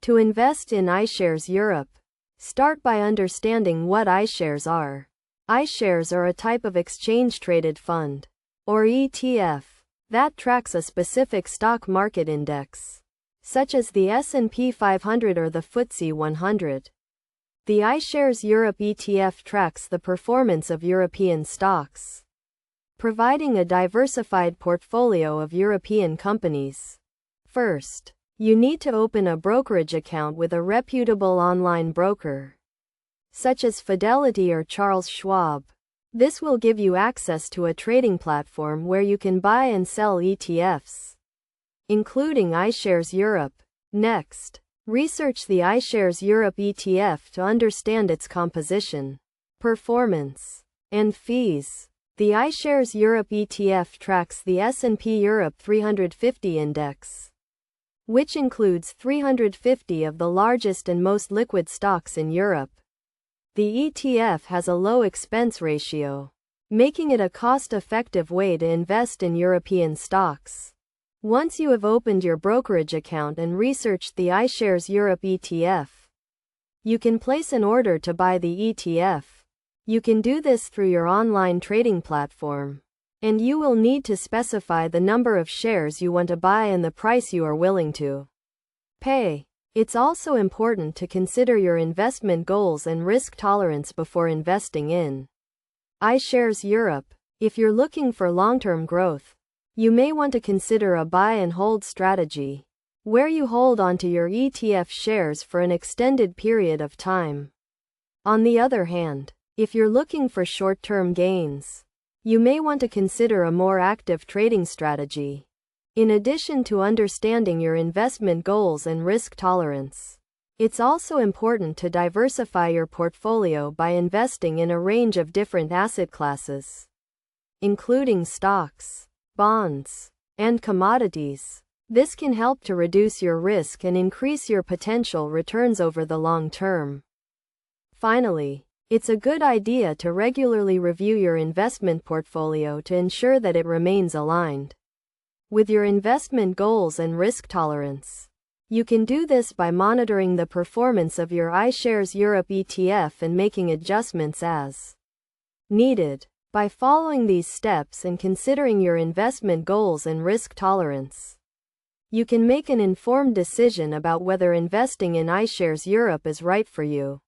To invest in iShares Europe, start by understanding what iShares are. iShares are a type of exchange-traded fund, or ETF, that tracks a specific stock market index, such as the S&P 500 or the FTSE 100. The iShares Europe ETF tracks the performance of European stocks, providing a diversified portfolio of European companies. First, you need to open a brokerage account with a reputable online broker, such as Fidelity or Charles Schwab. This will give you access to a trading platform where you can buy and sell ETFs, including iShares Europe. Next, research the iShares Europe ETF to understand its composition, performance, and fees. The iShares Europe ETF tracks the S&P Europe 350 index, which includes 350 of the largest and most liquid stocks in Europe. The ETF has a low expense ratio, making it a cost-effective way to invest in European stocks. Once you have opened your brokerage account and researched the iShares Europe ETF, you can place an order to buy the ETF. You can do this through your online trading platform, and you will need to specify the number of shares you want to buy and the price you are willing to pay. It's also important to consider your investment goals and risk tolerance before investing in iShares Europe. If you're looking for long-term growth, you may want to consider a buy and hold strategy, where you hold onto your ETF shares for an extended period of time. On the other hand, if you're looking for short-term gains, you may want to consider a more active trading strategy. In addition to understanding your investment goals and risk tolerance, it's also important to diversify your portfolio by investing in a range of different asset classes, including stocks, bonds, and commodities. This can help to reduce your risk and increase your potential returns over the long term. Finally, it's a good idea to regularly review your investment portfolio to ensure that it remains aligned with your investment goals and risk tolerance. You can do this by monitoring the performance of your iShares Europe ETF and making adjustments as needed. By following these steps and considering your investment goals and risk tolerance, you can make an informed decision about whether investing in iShares Europe is right for you.